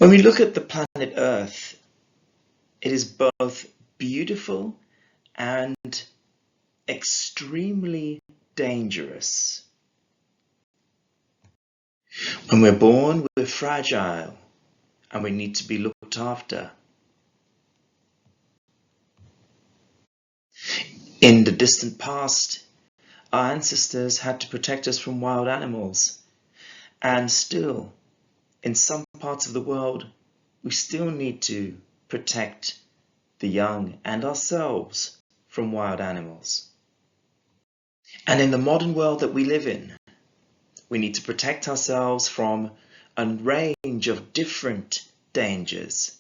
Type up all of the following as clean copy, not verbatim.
When we look at the planet Earth, it is both beautiful and extremely dangerous. When we're born, we're fragile and we need to be looked after. In the distant past, our ancestors had to protect us from wild animals, and still, in some parts of the world, we still need to protect the young and ourselves from wild animals. And in the modern world that we live in, we need to protect ourselves from a range of different dangers.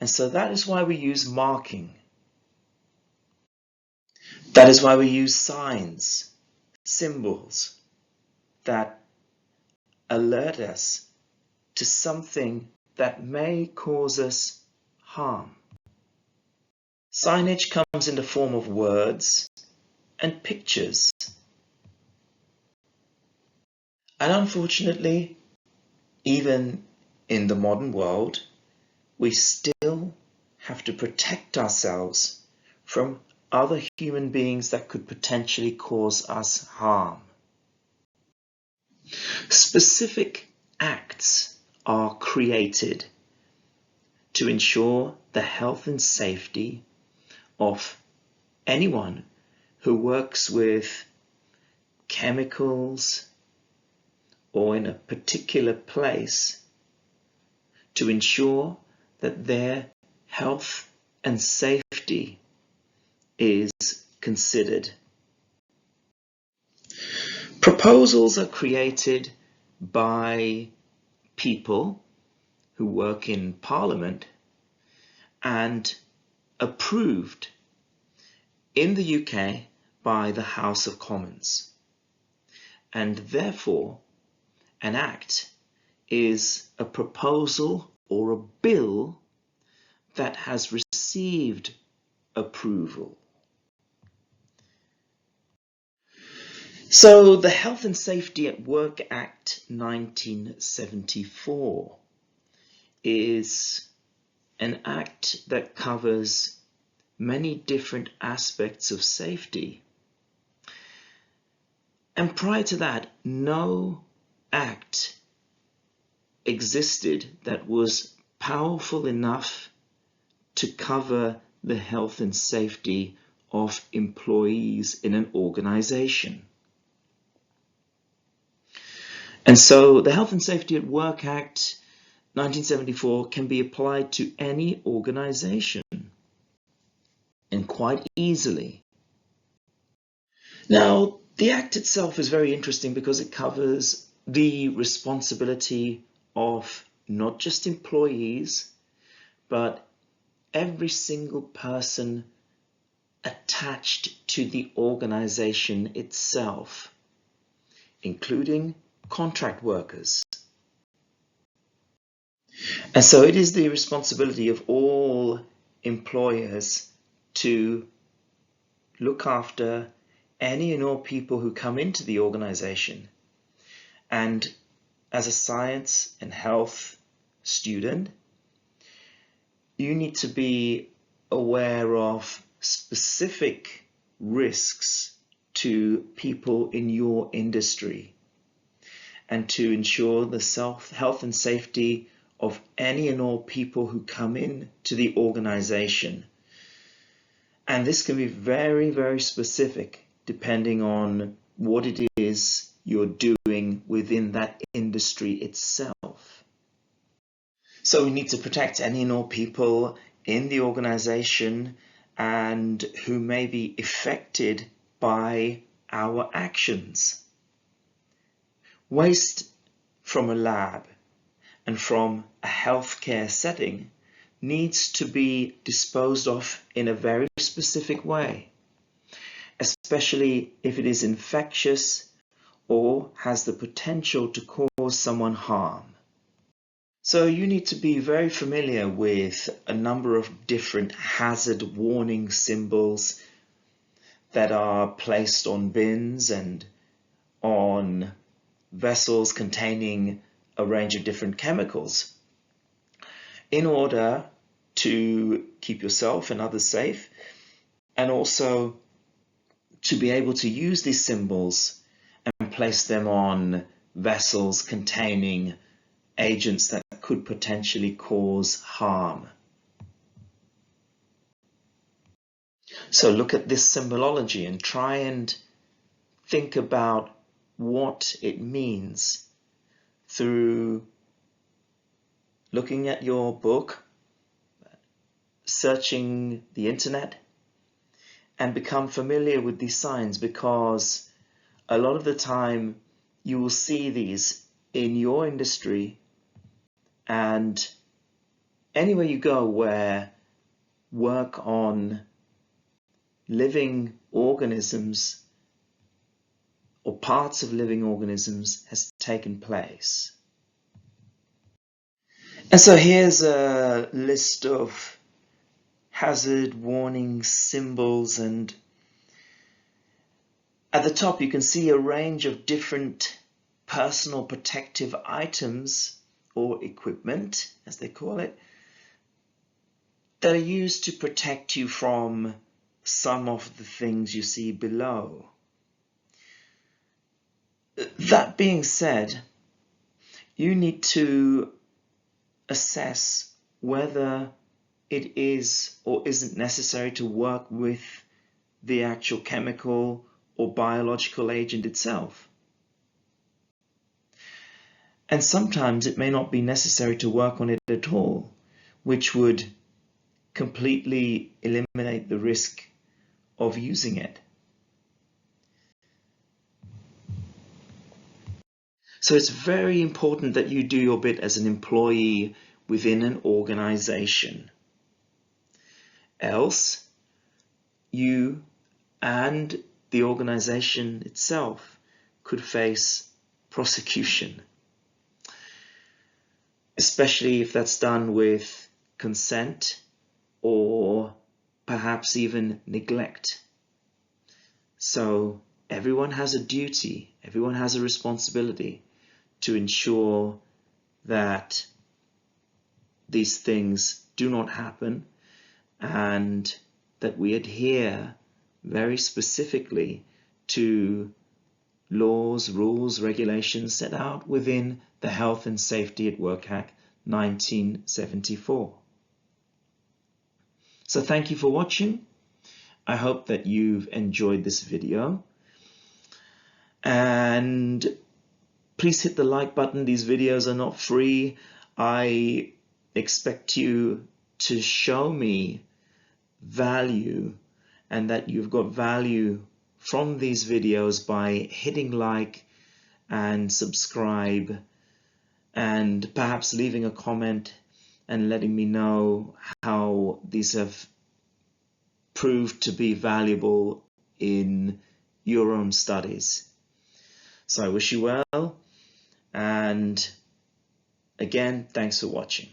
And so that is why we use marking. That is why we use signs, symbols that alert us to something that may cause us harm. Signage comes in the form of words and pictures. And unfortunately, even in the modern world, we still have to protect ourselves from other human beings that could potentially cause us harm. Specific acts are created to ensure the health and safety of anyone who works with chemicals or in a particular place, to ensure that their health and safety is considered. Proposals are created by people who work in Parliament and approved in the UK by the House of Commons. And therefore, an act is a proposal or a bill that has received approval. So the Health and Safety at Work Act 1974 is an act that covers many different aspects of safety. And prior to that, no act existed that was powerful enough to cover the health and safety of employees in an organization. And so the Health and Safety at Work Act 1974 can be applied to any organization, and quite easily. Now, the Act itself is very interesting because it covers the responsibility of not just employees, but every single person attached to the organization itself, including contract workers. And so it is the responsibility of all employers to look after any and all people who come into the organization. And as a science and health student, you need to be aware of specific risks to people in your industry, and to ensure the health and safety of any and all people who come in to the organization. And this can be very, very specific depending on what it is you're doing within that industry itself. So we need to protect any and all people in the organization and who may be affected by our actions. Waste from a lab and from a healthcare setting needs to be disposed of in a very specific way, especially if it is infectious or has the potential to cause someone harm. So you need to be very familiar with a number of different hazard warning symbols that are placed on bins and on vessels containing a range of different chemicals. in order to keep yourself and others safe, and also to be able to use these symbols and place them on vessels containing agents that could potentially cause harm. So look at this symbolology and try and think about what it means through looking at your book, searching the internet, and become familiar with these signs, because a lot of the time you will see these in your industry and anywhere you go where work on living organisms or parts of living organisms has taken place. And so here's a list of hazard warning symbols, and at the top you can see a range of different personal protective items or equipment, as they call it, that are used to protect you from some of the things you see below. That being said, you need to assess whether it is or isn't necessary to work with the actual chemical or biological agent itself. And sometimes it may not be necessary to work on it at all, which would completely eliminate the risk of using it. So it's very important that you do your bit as an employee within an organization. Else, you and the organization itself could face prosecution, especially if that's done with consent or perhaps even neglect. So everyone has a duty, everyone has a responsibility to ensure that these things do not happen, and that we adhere very specifically to laws, rules, regulations set out within the Health and Safety at Work Act 1974. So thank you for watching. I hope that you've enjoyed this video, and please hit the like button. These videos are not free. I expect you to show me value and that you've got value from these videos by hitting like and subscribe, and perhaps leaving a comment and letting me know how these have proved to be valuable in your own studies. So I wish you well, and again, thanks for watching.